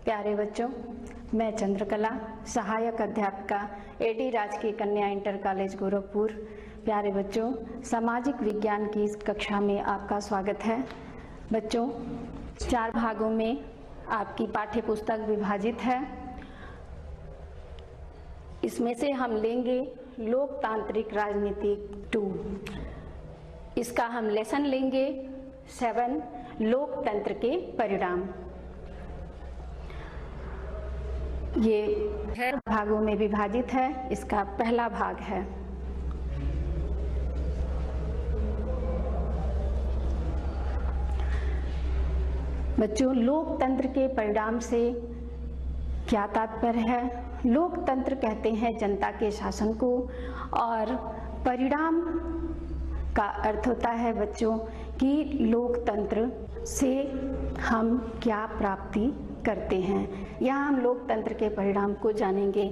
प्यारे बच्चों, मैं चंद्रकला, सहायक अध्यापिका एडी राजकीय कन्या इंटर कॉलेज गोरखपुर। प्यारे बच्चों, सामाजिक विज्ञान की इस कक्षा में आपका स्वागत है। बच्चों, 4 भागों में आपकी पाठ्य पुस्तक विभाजित है। इसमें से हम लेंगे लोकतांत्रिक राजनीति 2। इसका हम लेसन लेंगे 7 लोकतंत्र के परिणाम। ये 6 भागों में विभाजित है। इसका पहला भाग है। बच्चों, लोकतंत्र के परिणाम से क्या तात्पर्य है? लोकतंत्र कहते हैं जनता के शासन को, और परिणाम का अर्थ होता है बच्चों कि लोकतंत्र से हम क्या प्राप्ति करते हैं। यहाँ हम लोकतंत्र के परिणाम को जानेंगे।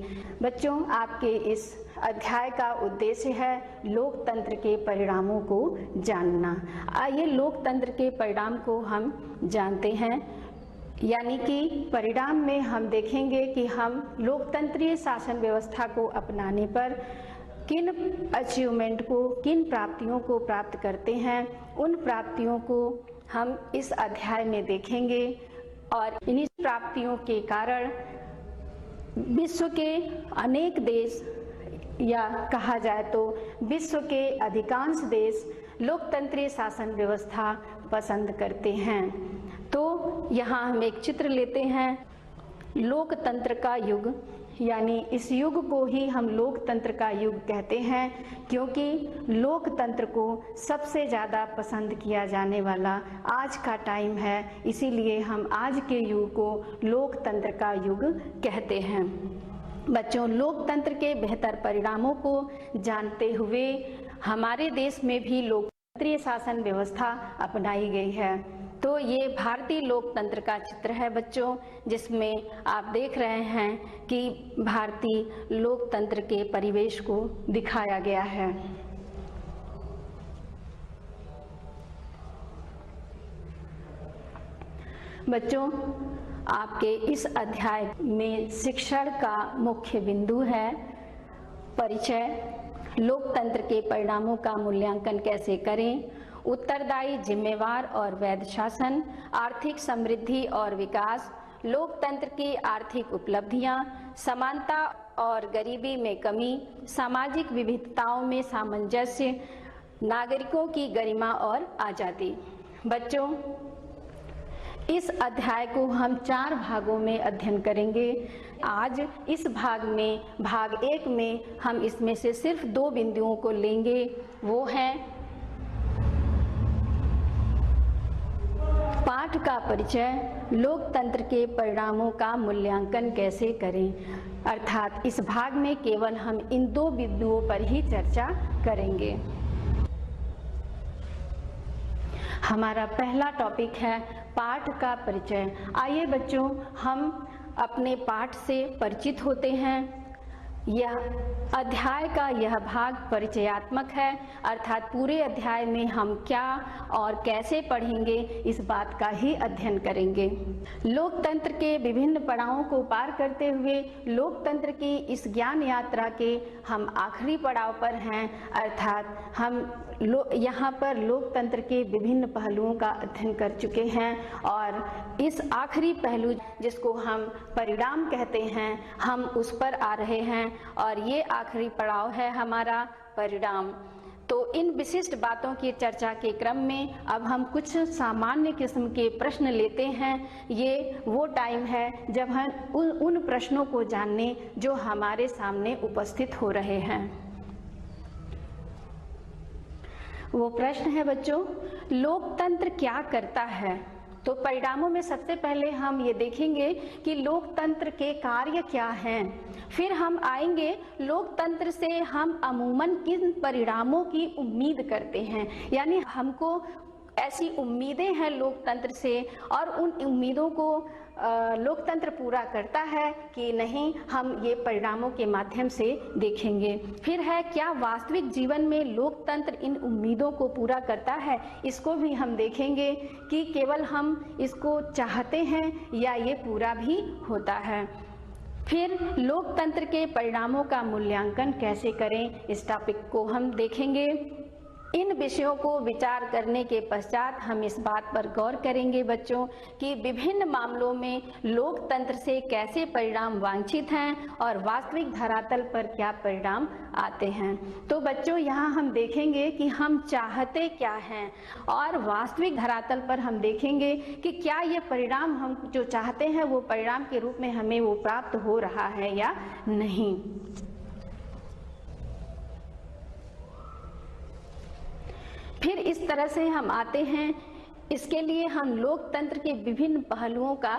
बच्चों, आपके इस अध्याय का उद्देश्य है लोकतंत्र के परिणामों को जानना। आइए लोकतंत्र के परिणाम को हम जानते हैं। यानी कि परिणाम में हम देखेंगे कि हम लोकतंत्रीय शासन व्यवस्था को अपनाने पर किन अचीवमेंट को, किन प्राप्तियों को प्राप्त करते हैं। उन प्राप्तियों को हम इस अध्याय में देखेंगे और इन्हीं प्राप्तियों के कारण विश्व के अनेक देश, या कहा जाए तो विश्व के अधिकांश देश लोकतंत्रीय शासन व्यवस्था पसंद करते हैं। तो यहाँ हम एक चित्र लेते हैं लोकतंत्र का युग, यानी इस युग को ही हम लोकतंत्र का युग कहते हैं, क्योंकि लोकतंत्र को सबसे ज़्यादा पसंद किया जाने वाला आज का टाइम है। इसीलिए हम आज के युग को लोकतंत्र का युग कहते हैं। बच्चों, लोकतंत्र के बेहतर परिणामों को जानते हुए हमारे देश में भी लोकतंत्रीय शासन व्यवस्था अपनाई गई है। तो ये भारतीय लोकतंत्र का चित्र है बच्चों, जिसमें आप देख रहे हैं कि भारतीय लोकतंत्र के परिवेश को दिखाया गया है। बच्चों, आपके इस अध्याय में शिक्षण का मुख्य बिंदु है परिचय, लोकतंत्र के परिणामों का मूल्यांकन कैसे करें, उत्तरदायी, जिम्मेवार और वैध शासन, आर्थिक समृद्धि और विकास, लोकतंत्र की आर्थिक उपलब्धियां, समानता और गरीबी में कमी, सामाजिक विविधताओं में सामंजस्य, नागरिकों की गरिमा और आजादी। बच्चों, इस अध्याय को हम 4 भागों में अध्ययन करेंगे। आज इस भाग में, भाग 1 में हम इसमें से सिर्फ 2 बिंदुओं को लेंगे। वो हैं पाठ का परिचय, लोकतंत्र के परिणामों का मूल्यांकन कैसे करें। अर्थात इस भाग में केवल हम इन 2 बिंदुओं पर ही चर्चा करेंगे। हमारा पहला टॉपिक है पाठ का परिचय। आइए बच्चों, हम अपने पाठ से परिचित होते हैं। यह अध्याय का यह भाग परिचयात्मक है, अर्थात पूरे अध्याय में हम क्या और कैसे पढ़ेंगे इस बात का ही अध्ययन करेंगे। लोकतंत्र के विभिन्न पड़ावों को पार करते हुए लोकतंत्र की इस ज्ञान यात्रा के हम आखिरी पड़ाव पर हैं, अर्थात हम यहाँ पर लोकतंत्र के विभिन्न पहलुओं का अध्ययन कर चुके हैं, और इस आखिरी पहलू जिसको हम परिणाम कहते हैं, हम उस पर आ रहे हैं, और ये आखिरी पड़ाव है हमारा परिणाम। तो इन विशिष्ट बातों की चर्चा के क्रम में अब हम कुछ सामान्य किस्म के प्रश्न लेते हैं। ये वो टाइम है जब हम उन प्रश्नों को जानने जो हमारे सामने उपस्थित हो रहे हैं। वो प्रश्न है बच्चों, लोकतंत्र क्या करता है? तो परिणामों में सबसे पहले हम ये देखेंगे कि लोकतंत्र के कार्य क्या हैं। फिर हम आएंगे लोकतंत्र से हम अमूमन किन परिणामों की उम्मीद करते हैं, यानी हमको ऐसी उम्मीदें हैं लोकतंत्र से, और उन उम्मीदों को लोकतंत्र पूरा करता है कि नहीं, हम ये परिणामों के माध्यम से देखेंगे। फिर है, क्या वास्तविक जीवन में लोकतंत्र इन उम्मीदों को पूरा करता है, इसको भी हम देखेंगे कि केवल हम इसको चाहते हैं या ये पूरा भी होता है। फिर लोकतंत्र के परिणामों का मूल्यांकन कैसे करें, इस टॉपिक को हम देखेंगे। इन विषयों को विचार करने के पश्चात हम इस बात पर गौर करेंगे बच्चों कि विभिन्न मामलों में लोकतंत्र से कैसे परिणाम वांछित हैं और वास्तविक धरातल पर क्या परिणाम आते हैं। तो बच्चों, यहाँ हम देखेंगे कि हम चाहते क्या हैं और वास्तविक धरातल पर हम देखेंगे कि क्या ये परिणाम हम जो चाहते हैं वो परिणाम के रूप में हमें वो प्राप्त हो रहा है या नहीं। फिर इस तरह से हम आते हैं, इसके लिए हम लोकतंत्र के विभिन्न पहलुओं का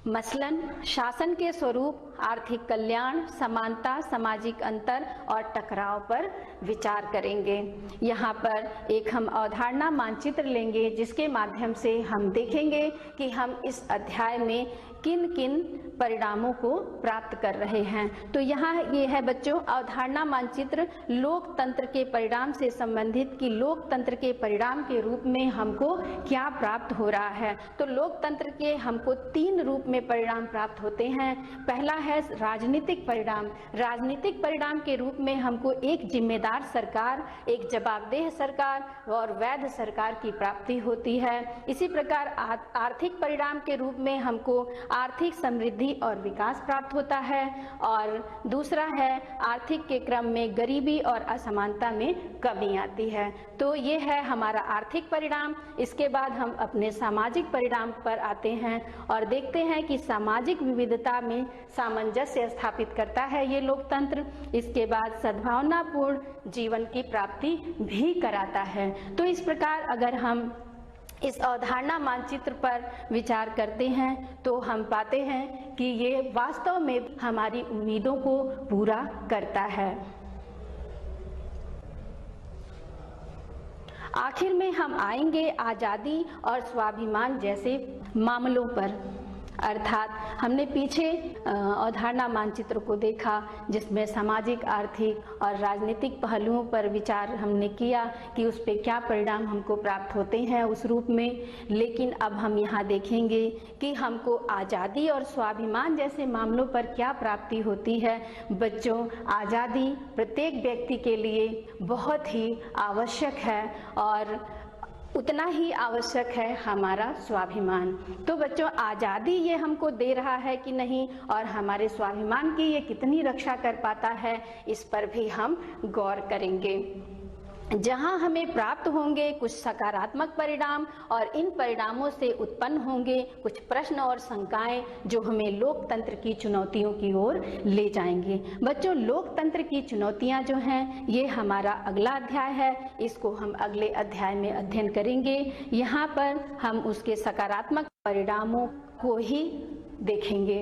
मसलन शासन के स्वरूप, आर्थिक कल्याण, समानता, सामाजिक अंतर और टकराव पर विचार करेंगे। यहाँ पर एक हम अवधारणा मानचित्र लेंगे जिसके माध्यम से हम देखेंगे कि हम इस अध्याय में किन किन परिणामों को प्राप्त कर रहे हैं। तो यहाँ ये है बच्चों अवधारणा मानचित्र लोकतंत्र के परिणाम से संबंधित कि लोकतंत्र के परिणाम के रूप में हमको क्या प्राप्त हो रहा है। तो लोकतंत्र के हमको 3 रूप में परिणाम प्राप्त होते हैं। पहला है राजनीतिक परिणाम। राजनीतिक परिणाम के रूप में हमको एक जिम्मेदार सरकार, एक जवाबदेह सरकार और वैध सरकार की प्राप्ति होती है। इसी प्रकार आर्थिक परिणाम के रूप में हमको आर्थिक समृद्धि और विकास प्राप्त होता है और दूसरा है आर्थिक के क्रम में गरीबी और असमानता में कमी आती है। तो ये है हमारा आर्थिक परिणाम। इसके बाद हम अपने सामाजिक परिणाम पर आते हैं और देखते हैं कि सामाजिक विविधता में सामंजस्य स्थापित करता है ये लोकतंत्र। इसके बाद सद्भावनापूर्ण जीवन की प्राप्ति भी कराता है। तो इस प्रकार अगर हम इस अवधारणा मानचित्र पर विचार करते हैं तो हम पाते हैं कि ये वास्तव में हमारी उम्मीदों को पूरा करता है। आखिर में हम आएंगे आज़ादी और स्वाभिमान जैसे मामलों पर। अर्थात हमने पीछे अवधारणा मानचित्र को देखा जिसमें सामाजिक, आर्थिक और राजनीतिक पहलुओं पर विचार हमने किया कि उस पे क्या परिणाम हमको प्राप्त होते हैं उस रूप में। लेकिन अब हम यहाँ देखेंगे कि हमको आज़ादी और स्वाभिमान जैसे मामलों पर क्या प्राप्ति होती है। बच्चों, आज़ादी प्रत्येक व्यक्ति के लिए बहुत ही आवश्यक है और उतना ही आवश्यक है हमारा स्वाभिमान। तो बच्चों, आज़ादी ये हमको दे रहा है कि नहीं और हमारे स्वाभिमान की ये कितनी रक्षा कर पाता है, इस पर भी हम गौर करेंगे। जहां हमें प्राप्त होंगे कुछ सकारात्मक परिणाम और इन परिणामों से उत्पन्न होंगे कुछ प्रश्न और शंकाएं जो हमें लोकतंत्र की चुनौतियों की ओर ले जाएंगे। बच्चों, लोकतंत्र की चुनौतियां जो हैं ये हमारा अगला अध्याय है, इसको हम अगले अध्याय में अध्ययन करेंगे। यहाँ पर हम उसके सकारात्मक परिणामों को ही देखेंगे।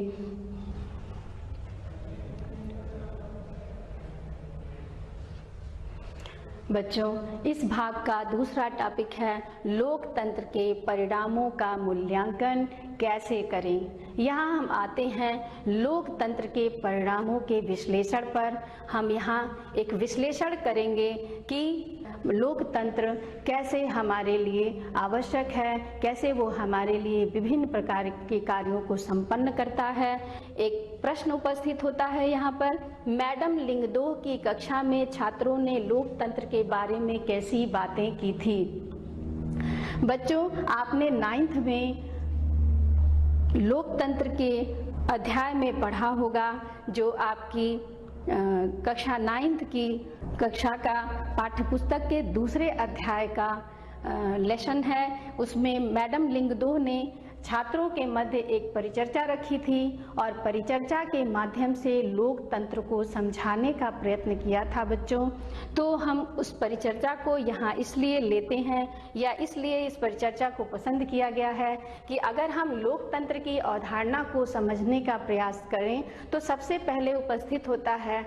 बच्चों, इस भाग का दूसरा टॉपिक है लोकतंत्र के परिणामों का मूल्यांकन कैसे करें। यहाँ हम आते हैं लोकतंत्र के परिणामों के विश्लेषण पर। हम यहाँ एक विश्लेषण करेंगे कि लोकतंत्र कैसे हमारे लिए आवश्यक है, कैसे वो हमारे लिए विभिन्न प्रकार के कार्यों को संपन्न करता है। एक प्रश्न उपस्थित होता है यहाँ पर, मैडम लिंगदोह की कक्षा में छात्रों ने लोकतंत्र के बारे में कैसी बातें की थी। बच्चों, आपने 9th में लोकतंत्र के अध्याय में पढ़ा होगा जो आपकी कक्षा 9th की कक्षा का पाठ्यपुस्तक के दूसरे अध्याय का लेसन है। उसमें मैडम लिंगदोह ने छात्रों के मध्य एक परिचर्चा रखी थी और परिचर्चा के माध्यम से लोकतंत्र को समझाने का प्रयत्न किया था। बच्चों, तो हम उस परिचर्चा को यहाँ इसलिए लेते हैं या इसलिए इस परिचर्चा को पसंद किया गया है कि अगर हम लोकतंत्र की अवधारणा को समझने का प्रयास करें तो सबसे पहले उपस्थित होता है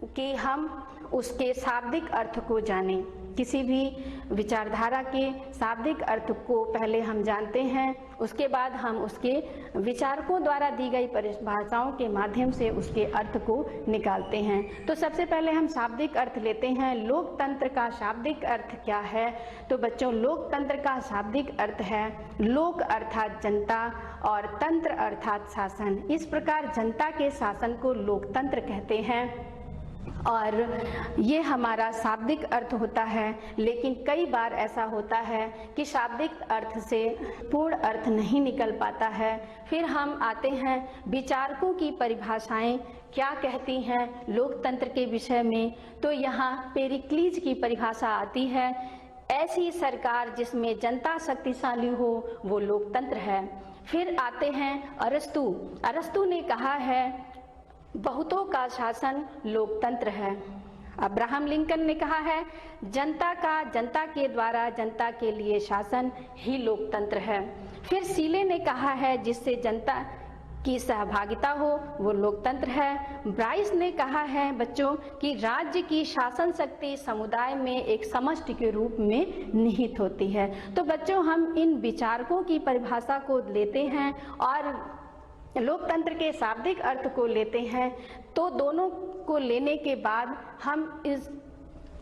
कि हम उसके शाब्दिक अर्थ को जानें। किसी भी विचारधारा के शाब्दिक अर्थ को पहले हम जानते हैं, उसके बाद हम उसके विचारकों द्वारा दी गई परिभाषाओं के माध्यम से उसके अर्थ को निकालते हैं। तो सबसे पहले हम शाब्दिक अर्थ लेते हैं। लोकतंत्र का शाब्दिक अर्थ क्या है? तो बच्चों, लोकतंत्र का शाब्दिक अर्थ है लोक अर्थात जनता और तंत्र अर्थात शासन। इस प्रकार जनता के शासन को लोकतंत्र कहते हैं और ये हमारा शाब्दिक अर्थ होता है। लेकिन कई बार ऐसा होता है कि शाब्दिक अर्थ से पूर्ण अर्थ नहीं निकल पाता है। फिर हम आते हैं विचारकों की परिभाषाएं क्या कहती हैं लोकतंत्र के विषय में। तो यहाँ पेरिक्लीज की परिभाषा आती है, ऐसी सरकार जिसमें जनता शक्तिशाली हो वो लोकतंत्र है। फिर आते हैं अरस्तु ने कहा है बहुतों का शासन लोकतंत्र है। अब्राहम लिंकन ने कहा है जनता के द्वारा जनता के लिए शासन ही लोकतंत्र है। फिर सीले ने कहा है जिससे जनता की सहभागिता हो वो लोकतंत्र है। ब्राइस ने कहा है बच्चों कि राज्य की शासन शक्ति समुदाय में एक समष्टि के रूप में निहित होती है। तो बच्चों, हम इन विचारकों की परिभाषा को लेते हैं और लोकतंत्र के शाब्दिक अर्थ को लेते हैं। तो दोनों को लेने के बाद हम इस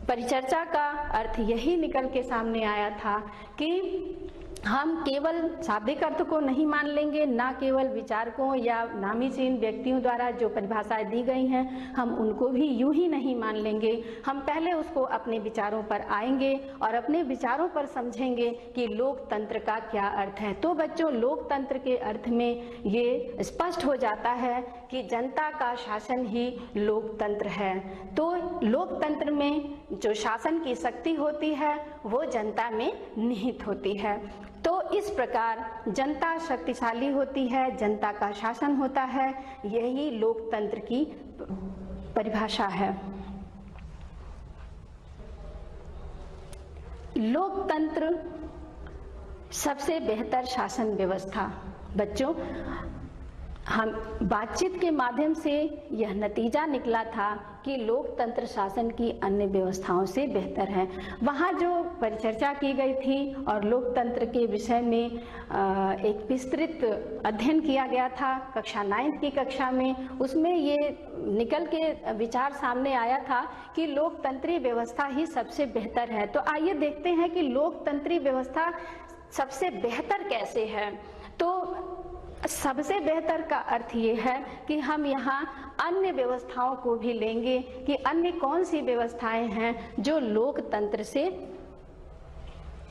परिचर्चा का अर्थ यही निकल के सामने आया था कि हम केवल शाब्दिक अर्थ को नहीं मान लेंगे, ना केवल विचारकों या नामी चीन व्यक्तियों द्वारा जो परिभाषाएं दी गई हैं हम उनको भी यूं ही नहीं मान लेंगे। हम पहले उसको अपने विचारों पर आएंगे और अपने विचारों पर समझेंगे कि लोकतंत्र का क्या अर्थ है। तो बच्चों, लोकतंत्र के अर्थ में ये स्पष्ट हो जाता है कि जनता का शासन ही लोकतंत्र है। तो लोकतंत्र में जो शासन की शक्ति होती है वो जनता में निहित होती है। तो इस प्रकार जनता शक्तिशाली होती है, जनता का शासन होता है, यही लोकतंत्र की परिभाषा है। लोकतंत्र सबसे बेहतर शासन व्यवस्था। बच्चों, हम बातचीत के माध्यम से यह नतीजा निकला था कि लोकतंत्र शासन की अन्य व्यवस्थाओं से बेहतर है। वहाँ जो परिचर्चा की गई थी और लोकतंत्र के विषय में एक विस्तृत अध्ययन किया गया था कक्षा 9 की कक्षा में, उसमें ये निकल के विचार सामने आया था कि लोकतंत्रीय व्यवस्था ही सबसे बेहतर है। तो आइए देखते हैं कि लोकतंत्रीय व्यवस्था सबसे बेहतर कैसे है। तो सबसे बेहतर का अर्थ ये है कि हम यहाँ अन्य व्यवस्थाओं को भी लेंगे कि अन्य कौन सी व्यवस्थाएं हैं जो लोकतंत्र से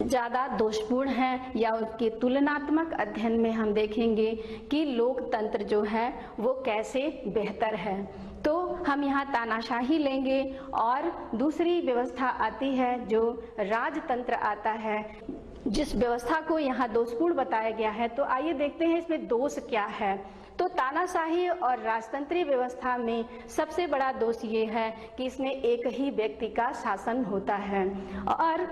ज़्यादा दोषपूर्ण हैं, या उसके तुलनात्मक अध्ययन में हम देखेंगे कि लोकतंत्र जो है वो कैसे बेहतर है। तो हम यहाँ तानाशाही लेंगे और दूसरी व्यवस्था आती है जो राजतंत्र आता है, जिस व्यवस्था को यहाँ दोषपूर्ण बताया गया है। तो आइए देखते हैं इसमें दोष क्या है। तो तानाशाही और राजतंत्रीय व्यवस्था में सबसे बड़ा दोष ये है कि इसमें एक ही व्यक्ति का शासन होता है और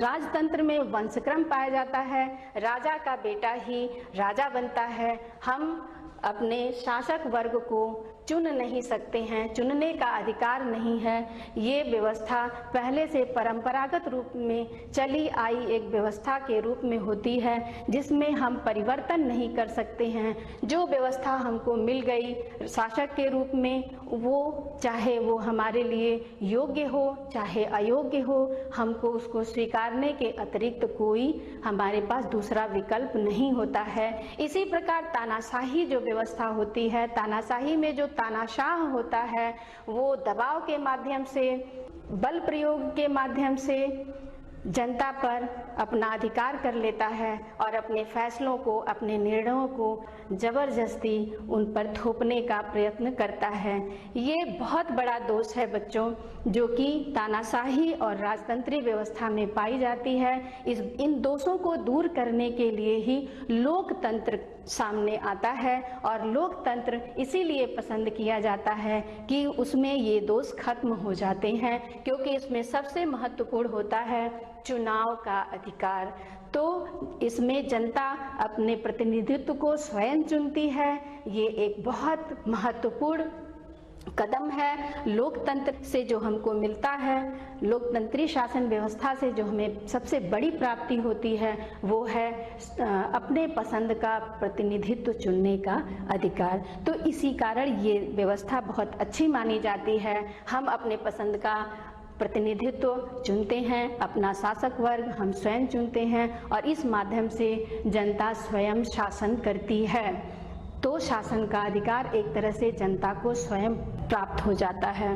राजतंत्र में वंशक्रम पाया जाता है, राजा का बेटा ही राजा बनता है। हम अपने शासक वर्ग को चुन नहीं सकते हैं, चुनने का अधिकार नहीं है। ये व्यवस्था पहले से परंपरागत रूप में चली आई एक व्यवस्था के रूप में होती है जिसमें हम परिवर्तन नहीं कर सकते हैं। जो व्यवस्था हमको मिल गई शासक के रूप में, वो चाहे वो हमारे लिए योग्य हो चाहे अयोग्य हो, हमको उसको स्वीकारने के अतिरिक्त कोई हमारे पास दूसरा विकल्प नहीं होता है। इसी प्रकार तानाशाही जो व्यवस्था होती है, तानाशाही में जो तानाशाह होता है वो दबाव के माध्यम से, बल प्रयोग के माध्यम से जनता पर अपना अधिकार कर लेता है और अपने फैसलों को, अपने निर्णयों को जबरदस्ती उन पर थोपने का प्रयत्न करता है। ये बहुत बड़ा दोष है बच्चों, जो कि तानाशाही और राजतंत्रीय व्यवस्था में पाई जाती है। इन दोषों को दूर करने के लिए ही लोकतंत्र सामने आता है और लोकतंत्र इसीलिए पसंद किया जाता है कि उसमें ये दोष खत्म हो जाते हैं, क्योंकि इसमें सबसे महत्वपूर्ण होता है चुनाव का अधिकार। तो इसमें जनता अपने प्रतिनिधित्व को स्वयं चुनती है। ये एक बहुत महत्वपूर्ण कदम है। लोकतंत्र से जो हमको मिलता है, लोकतंत्री शासन व्यवस्था से जो हमें सबसे बड़ी प्राप्ति होती है, वो है अपने पसंद का प्रतिनिधित्व चुनने का अधिकार। तो इसी कारण ये व्यवस्था बहुत अच्छी मानी जाती है। हम अपने पसंद का प्रतिनिधित्व चुनते हैं, अपना शासक वर्ग हम स्वयं चुनते हैं और इस माध्यम से जनता स्वयं शासन करती है। तो शासन का अधिकार एक तरह से जनता को स्वयं प्राप्त हो जाता है।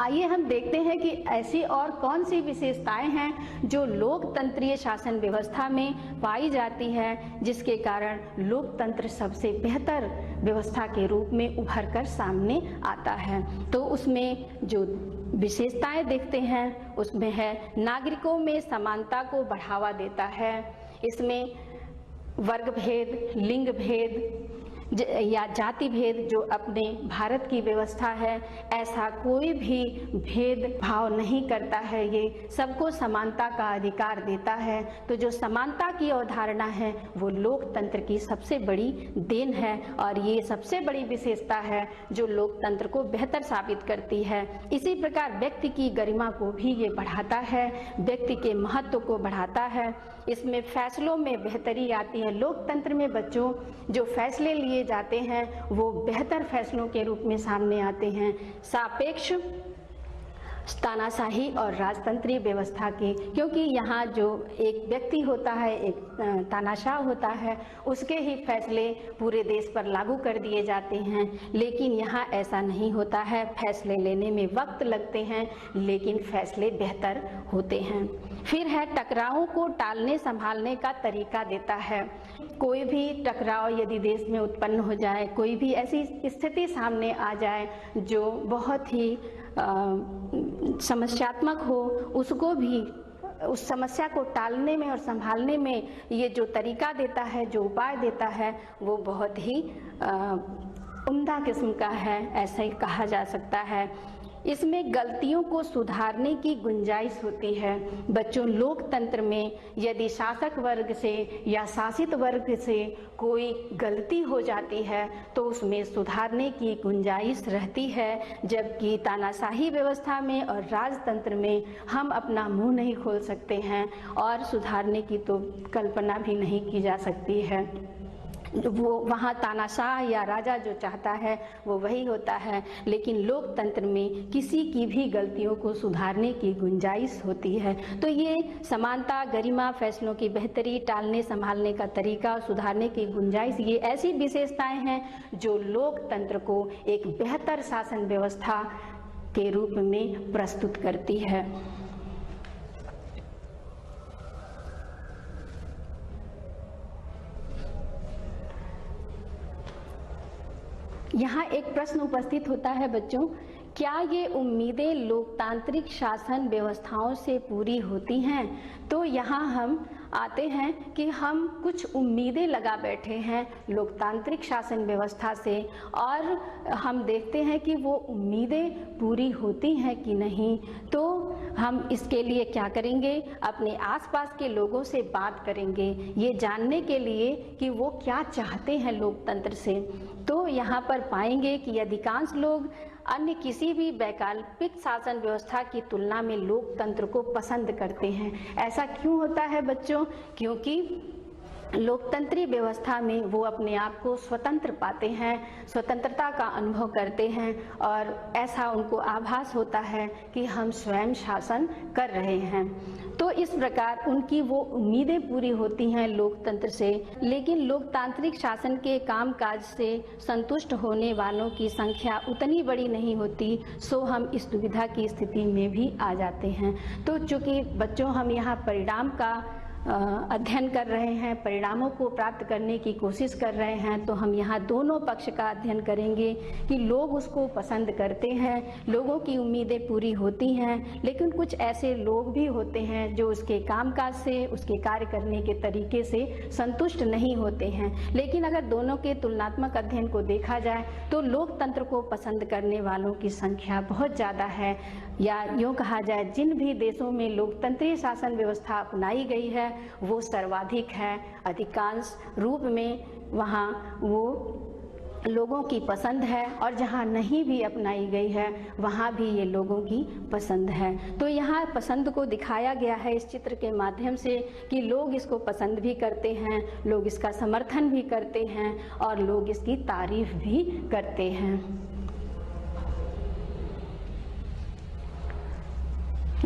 आइए हम देखते हैं कि ऐसी और कौन सी विशेषताएं हैं जो लोकतंत्रीय शासन व्यवस्था में पाई जाती है, जिसके कारण लोकतंत्र सबसे बेहतर व्यवस्था के रूप में उभर कर सामने आता है। तो उसमें जो विशेषताएं देखते हैं उसमें है नागरिकों में समानता को बढ़ावा देता है। इसमें वर्ग भेद, लिंग भेद या जाति भेद जो अपने भारत की व्यवस्था है, ऐसा कोई भी भेदभाव नहीं करता है। ये सबको समानता का अधिकार देता है। तो जो समानता की अवधारणा है वो लोकतंत्र की सबसे बड़ी देन है और ये सबसे बड़ी विशेषता है जो लोकतंत्र को बेहतर साबित करती है। इसी प्रकार व्यक्ति की गरिमा को भी ये बढ़ाता है, व्यक्ति के महत्व को बढ़ाता है। इसमें फैसलों में बेहतरी आती है। लोकतंत्र में बच्चों जो फैसले लिए जाते हैं वो बेहतर फैसलों के रूप में सामने आते हैं, सापेक्ष तानाशाही और राजतंत्रीय व्यवस्था के। क्योंकि यहाँ जो एक व्यक्ति होता है, एक तानाशाह होता है, उसके ही फैसले पूरे देश पर लागू कर दिए जाते हैं। लेकिन यहाँ ऐसा नहीं होता है। फैसले लेने में वक्त लगते हैं लेकिन फैसले बेहतर होते हैं। फिर है टकरावों को टालने संभालने का तरीका देता है। कोई भी टकराव यदि देश में उत्पन्न हो जाए, कोई भी ऐसी स्थिति सामने आ जाए जो बहुत ही समस्यात्मक हो, उसको भी उस समस्या को टालने में और संभालने में ये जो तरीका देता है, जो उपाय देता है, वो बहुत ही उम्दा किस्म का है, ऐसा ही कहा जा सकता है। इसमें गलतियों को सुधारने की गुंजाइश होती है। बच्चों, लोकतंत्र में यदि शासक वर्ग से या शासित वर्ग से कोई गलती हो जाती है तो उसमें सुधारने की गुंजाइश रहती है, जबकि तानाशाही व्यवस्था में और राजतंत्र में हम अपना मुंह नहीं खोल सकते हैं और सुधारने की तो कल्पना भी नहीं की जा सकती है। वो वहाँ तानाशाह या राजा जो चाहता है वो वही होता है। लेकिन लोकतंत्र में किसी की भी गलतियों को सुधारने की गुंजाइश होती है। तो ये समानता, गरिमा, फैसलों की बेहतरी, टालने संभालने का तरीका, सुधारने की गुंजाइश, ये ऐसी विशेषताएं हैं जो लोकतंत्र को एक बेहतर शासन व्यवस्था के रूप में प्रस्तुत करती है। यहाँ एक प्रश्न उपस्थित होता है बच्चों, क्या ये उम्मीदें लोकतांत्रिक शासन व्यवस्थाओं से पूरी होती हैं? तो यहाँ हम आते हैं कि हम कुछ उम्मीदें लगा बैठे हैं लोकतांत्रिक शासन व्यवस्था से और हम देखते हैं कि वो उम्मीदें पूरी होती हैं कि नहीं। तो हम इसके लिए क्या करेंगे? अपने आसपास के लोगों से बात करेंगे ये जानने के लिए कि वो क्या चाहते हैं लोकतंत्र से। तो यहाँ पर पाएंगे कि अधिकांश लोग अन्य किसी भी वैकल्पिक शासन व्यवस्था की तुलना में लोकतंत्र को पसंद करते हैं। ऐसा क्यों होता है बच्चों? क्योंकि लोकतंत्री व्यवस्था में वो अपने आप को स्वतंत्र पाते हैं, स्वतंत्रता का अनुभव करते हैं और ऐसा उनको आभास होता है कि हम स्वयं शासन कर रहे हैं। तो इस प्रकार उनकी वो उम्मीदें पूरी होती हैं लोकतंत्र से। लेकिन लोकतांत्रिक शासन के कामकाज से संतुष्ट होने वालों की संख्या उतनी बड़ी नहीं होती, सो हम इस दुविधा की स्थिति में भी आ जाते हैं। तो चूंकि बच्चों हम यहाँ परिणाम का अध्ययन कर रहे हैं, परिणामों को प्राप्त करने की कोशिश कर रहे हैं, तो हम यहाँ दोनों पक्ष का अध्ययन करेंगे कि लोग उसको पसंद करते हैं, लोगों की उम्मीदें पूरी होती हैं, लेकिन कुछ ऐसे लोग भी होते हैं जो उसके कामकाज से, उसके कार्य करने के तरीके से संतुष्ट नहीं होते हैं। लेकिन अगर दोनों के तुलनात्मक अध्ययन को देखा जाए तो लोकतंत्र को पसंद करने वालों की संख्या बहुत ज़्यादा है, या यूँ कहा जाए जिन भी देशों में लोकतंत्रीय शासन व्यवस्था अपनाई गई है वो सर्वाधिक है। अधिकांश रूप में वहाँ वो लोगों की पसंद है और जहाँ नहीं भी अपनाई गई है वहाँ भी ये लोगों की पसंद है। तो यहाँ पसंद को दिखाया गया है इस चित्र के माध्यम से कि लोग इसको पसंद भी करते हैं, लोग इसका समर्थन भी करते हैं और लोग इसकी तारीफ भी करते हैं।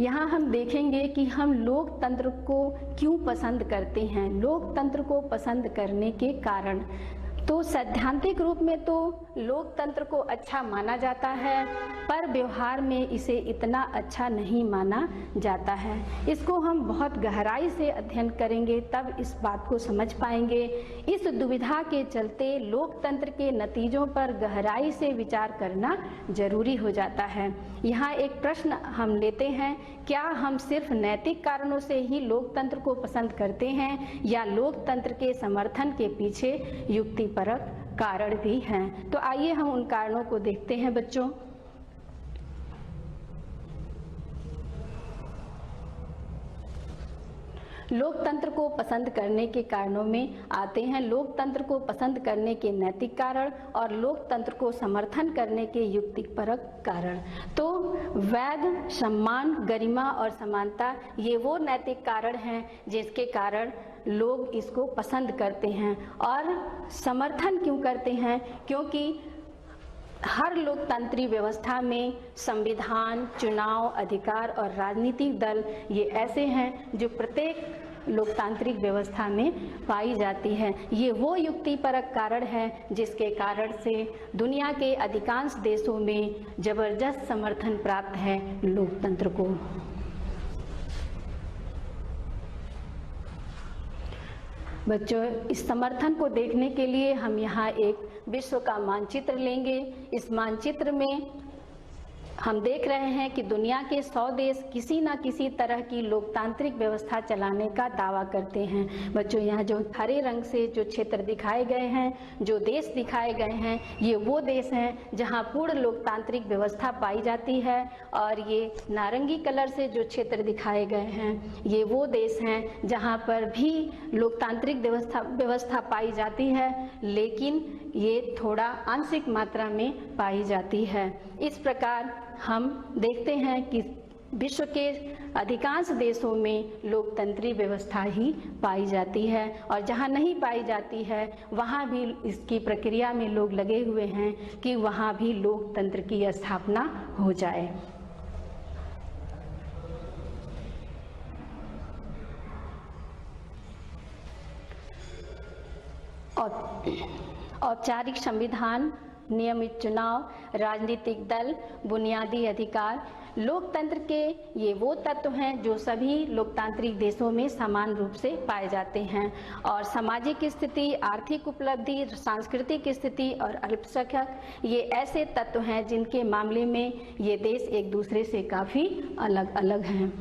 यहाँ हम देखेंगे कि हम लोकतंत्र को क्यों पसंद करते हैं, लोकतंत्र को पसंद करने के कारण। तो सैद्धांतिक रूप में तो लोकतंत्र को अच्छा माना जाता है, पर व्यवहार में इसे इतना अच्छा नहीं माना जाता है। इसको हम बहुत गहराई से अध्ययन करेंगे तब इस बात को समझ पाएंगे। इस दुविधा के चलते लोकतंत्र के नतीजों पर गहराई से विचार करना जरूरी हो जाता है। यहाँ एक प्रश्न हम लेते हैं, क्या हम सिर्फ नैतिक कारणों से ही लोकतंत्र को पसंद करते हैं या लोकतंत्र के समर्थन के पीछे युक्तिपरक कारण भी हैं? तो आइए हम उन कारणों को देखते हैं बच्चों। लोकतंत्र को पसंद करने के कारणों में आते हैं लोकतंत्र को पसंद करने के नैतिक कारण और लोकतंत्र को समर्थन करने के युक्तिपरक कारण। तो वैध, सम्मान, गरिमा और समानता ये वो नैतिक कारण हैं जिसके कारण लोग इसको पसंद करते हैं। और समर्थन क्यों करते हैं? क्योंकि हर लोकतांत्रिक व्यवस्था में संविधान, चुनाव, अधिकार और राजनीतिक दल ये ऐसे हैं जो प्रत्येक लोकतांत्रिक व्यवस्था में पाई जाती है। ये वो युक्तिपरक कारण है जिसके कारण से दुनिया के अधिकांश देशों में जबरदस्त समर्थन प्राप्त है लोकतंत्र को। बच्चों, इस समर्थन को देखने के लिए हम यहाँ एक विश्व का मानचित्र लेंगे। इस मानचित्र में हम देख रहे हैं कि दुनिया के 100 देश किसी न किसी तरह की लोकतांत्रिक व्यवस्था चलाने का दावा करते हैं। बच्चों, यहाँ जो हरे रंग से जो क्षेत्र दिखाए गए हैं, जो देश दिखाए गए हैं, ये वो देश हैं जहाँ पूर्ण लोकतांत्रिक व्यवस्था पाई जाती है। और ये नारंगी कलर से जो क्षेत्र दिखाए गए हैं, ये वो देश हैं जहाँ पर भी लोकतांत्रिक व्यवस्था पाई जाती है, लेकिन ये थोड़ा आंशिक मात्रा में पाई जाती है। इस प्रकार हम देखते हैं कि विश्व के अधिकांश देशों में लोकतंत्रीय व्यवस्था ही पाई जाती है और जहाँ नहीं पाई जाती है वहाँ भी इसकी प्रक्रिया में लोग लगे हुए हैं कि वहाँ भी लोकतंत्र की स्थापना हो जाए। औपचारिक संविधान, नियमित चुनाव, राजनीतिक दल, बुनियादी अधिकार, लोकतंत्र के ये वो तत्व हैं जो सभी लोकतांत्रिक देशों में समान रूप से पाए जाते हैं। और सामाजिक स्थिति, आर्थिक उपलब्धि, सांस्कृतिक स्थिति और अल्पसंख्यक ये ऐसे तत्व हैं जिनके मामले में ये देश एक दूसरे से काफ़ी अलग अलग हैं।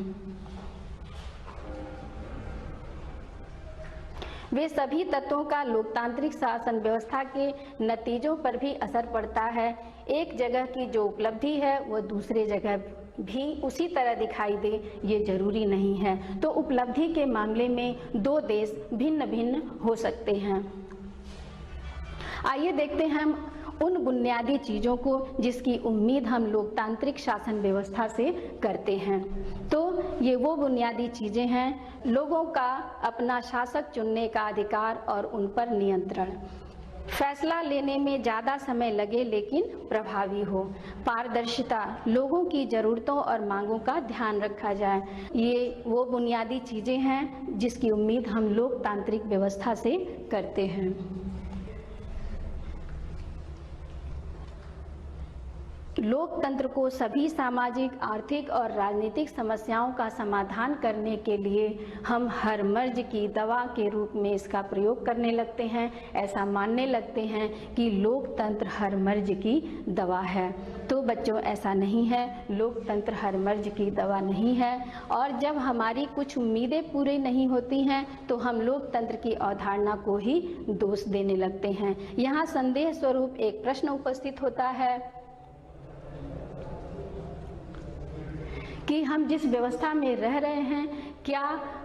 वे सभी तत्वों का लोकतांत्रिक शासन व्यवस्था के नतीजों पर भी असर पड़ता है। एक जगह की जो उपलब्धि है वो दूसरे जगह भी उसी तरह दिखाई दे ये जरूरी नहीं है। तो उपलब्धि के मामले में दो देश भिन्न भिन्न हो सकते हैं। आइए देखते हैं हम उन बुनियादी चीज़ों को जिसकी उम्मीद हम लोकतांत्रिक शासन व्यवस्था से करते हैं। तो ये वो बुनियादी चीज़ें हैं, लोगों का अपना शासक चुनने का अधिकार और उन पर नियंत्रण, फैसला लेने में ज़्यादा समय लगे लेकिन प्रभावी हो, पारदर्शिता, लोगों की ज़रूरतों और मांगों का ध्यान रखा जाए। ये वो बुनियादी चीज़ें हैं जिसकी उम्मीद हम लोकतांत्रिक व्यवस्था से करते हैं। लोकतंत्र को सभी सामाजिक, आर्थिक और राजनीतिक समस्याओं का समाधान करने के लिए हम हर मर्ज की दवा के रूप में इसका प्रयोग करने लगते हैं। ऐसा मानने लगते हैं कि लोकतंत्र हर मर्ज की दवा है। तो बच्चों, ऐसा नहीं है, लोकतंत्र हर मर्ज की दवा नहीं है। और जब हमारी कुछ उम्मीदें पूरी नहीं होती हैं तो हम लोकतंत्र की अवधारणा को ही दोष देने लगते हैं। यहाँ संदेह स्वरूप एक प्रश्न उपस्थित होता है कि हम जिस व्यवस्था में रह रहे हैं क्या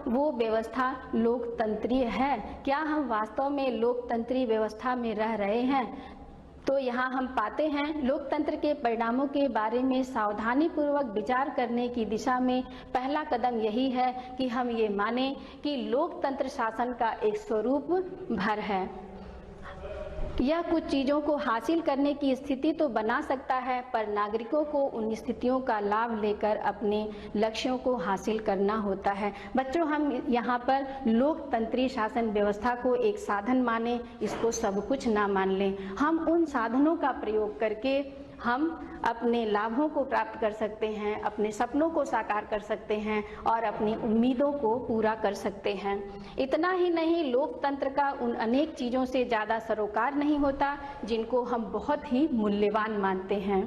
वो व्यवस्था लोकतंत्रीय है? क्या हम वास्तव में लोकतंत्रीय व्यवस्था में रह रहे हैं? तो यहाँ हम पाते हैं लोकतंत्र के परिणामों के बारे में सावधानी पूर्वक विचार करने की दिशा में पहला कदम यही है कि हम ये माने कि लोकतंत्र शासन का एक स्वरूप भर है। यह कुछ चीज़ों को हासिल करने की स्थिति तो बना सकता है, पर नागरिकों को उन स्थितियों का लाभ लेकर अपने लक्ष्यों को हासिल करना होता है। बच्चों, हम यहाँ पर लोकतंत्री शासन व्यवस्था को एक साधन माने, इसको सब कुछ ना मान लें। हम उन साधनों का प्रयोग करके हम अपने लाभों को प्राप्त कर सकते हैं, अपने सपनों को साकार कर सकते हैं और अपनी उम्मीदों को पूरा कर सकते हैं। इतना ही नहीं, लोकतंत्र का उन अनेक चीज़ों से ज़्यादा सरोकार नहीं होता जिनको हम बहुत ही मूल्यवान मानते हैं।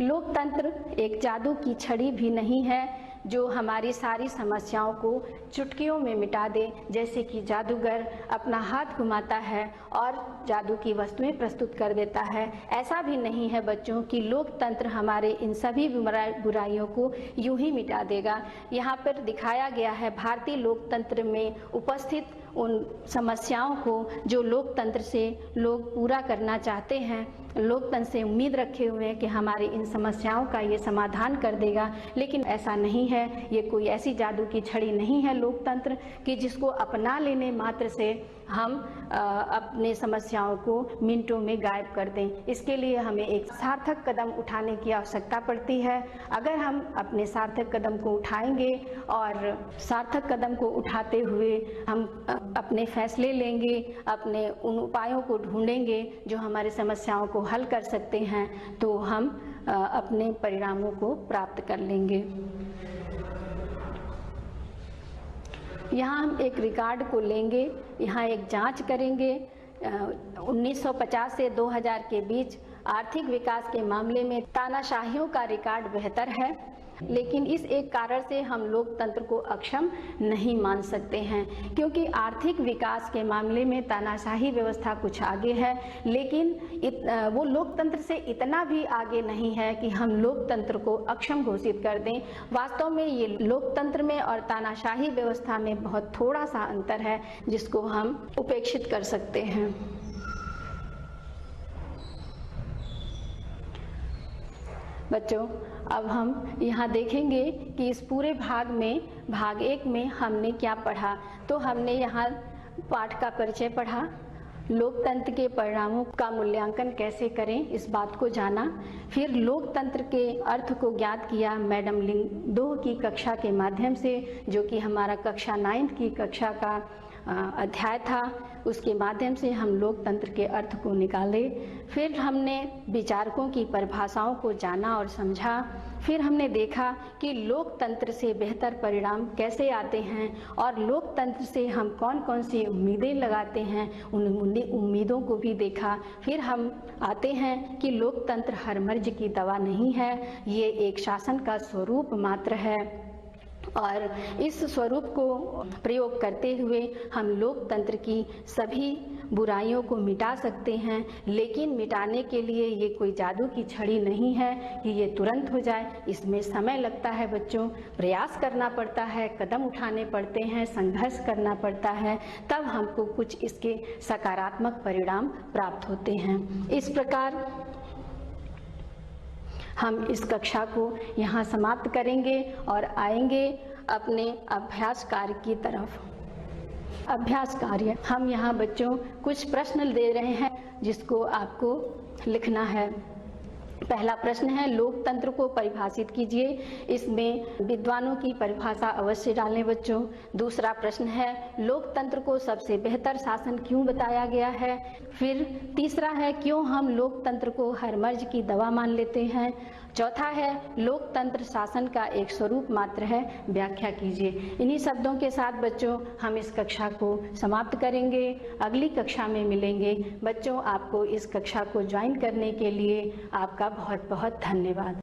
लोकतंत्र एक जादू की छड़ी भी नहीं है जो हमारी सारी समस्याओं को चुटकियों में मिटा दे। जैसे कि जादूगर अपना हाथ घुमाता है और जादू की वस्तुएं प्रस्तुत कर देता है, ऐसा भी नहीं है बच्चों कि लोकतंत्र हमारे इन सभी बुराइयों को यूं ही मिटा देगा। यहाँ पर दिखाया गया है भारतीय लोकतंत्र में उपस्थित उन समस्याओं को जो लोकतंत्र से लोग पूरा करना चाहते हैं, लोकतंत्र से उम्मीद रखे हुए हैं कि हमारी इन समस्याओं का ये समाधान कर देगा। लेकिन ऐसा नहीं है, ये कोई ऐसी जादू की छड़ी नहीं है लोकतंत्र कि जिसको अपना लेने मात्र से हम अपने समस्याओं को मिनटों में गायब कर दें। इसके लिए हमें एक सार्थक कदम उठाने की आवश्यकता पड़ती है। अगर हम अपने सार्थक कदम को उठाएंगे और सार्थक कदम को उठाते हुए हम अपने फैसले लेंगे, अपने उन उपायों को ढूंढेंगे जो हमारी समस्याओं को हल कर सकते हैं, तो हम अपने परिणामों को प्राप्त कर लेंगे। यहाँ हम एक रिकॉर्ड को लेंगे, यहाँ एक जांच करेंगे। 1950 से 2000 के बीच आर्थिक विकास के मामले में तानाशाहियों का रिकॉर्ड बेहतर है, लेकिन इस एक कारण से हम लोकतंत्र को अक्षम नहीं मान सकते हैं, क्योंकि आर्थिक विकास के मामले में तानाशाही व्यवस्था कुछ आगे है, लेकिन वो लोकतंत्र से इतना भी आगे नहीं है कि हम लोकतंत्र को अक्षम घोषित कर दें। वास्तव में ये लोकतंत्र में और तानाशाही व्यवस्था में बहुत थोड़ा सा अंतर है जिसको हम उपेक्षित कर सकते हैं। बच्चों, अब हम यहाँ देखेंगे कि इस पूरे भाग 1 में हमने क्या पढ़ा। तो हमने यहाँ पाठ का परिचय पढ़ा, लोकतंत्र के परिणामों का मूल्यांकन कैसे करें इस बात को जाना, फिर लोकतंत्र के अर्थ को ज्ञात किया मैडम लिंगदोह की कक्षा के माध्यम से, जो कि हमारा कक्षा 9 की कक्षा का अध्याय था। उसके माध्यम से हम लोकतंत्र के अर्थ को निकाले। फिर हमने विचारकों की परिभाषाओं को जाना और समझा। फिर हमने देखा कि लोकतंत्र से बेहतर परिणाम कैसे आते हैं और लोकतंत्र से हम कौन कौन सी उम्मीदें लगाते हैं, उन उम्मीदों को भी देखा। फिर हम आते हैं कि लोकतंत्र हर मर्ज की दवा नहीं है, ये एक शासन का स्वरूप मात्र है और इस स्वरूप को प्रयोग करते हुए हम लोकतंत्र की सभी बुराइयों को मिटा सकते हैं। लेकिन मिटाने के लिए ये कोई जादू की छड़ी नहीं है कि ये तुरंत हो जाए, इसमें समय लगता है बच्चों, प्रयास करना पड़ता है, कदम उठाने पड़ते हैं, संघर्ष करना पड़ता है, तब हमको कुछ इसके सकारात्मक परिणाम प्राप्त होते हैं। इस प्रकार हम इस कक्षा को यहाँ समाप्त करेंगे और आएंगे अपने अभ्यास कार्य की तरफ। अभ्यास कार्य हम यहाँ बच्चों कुछ प्रश्न दे रहे हैं जिसको आपको लिखना है। पहला प्रश्न है, लोकतंत्र को परिभाषित कीजिए। इसमें विद्वानों की परिभाषा अवश्य डालें बच्चों। दूसरा प्रश्न है, लोकतंत्र को सबसे बेहतर शासन क्यों बताया गया है। फिर तीसरा है, क्यों हम लोकतंत्र को हर मर्ज की दवा मान लेते हैं। चौथा है, लोकतंत्र शासन का एक स्वरूप मात्र है, व्याख्या कीजिए। इन्हीं शब्दों के साथ बच्चों हम इस कक्षा को समाप्त करेंगे, अगली कक्षा में मिलेंगे। बच्चों, आपको इस कक्षा को ज्वाइन करने के लिए आपका बहुत बहुत धन्यवाद।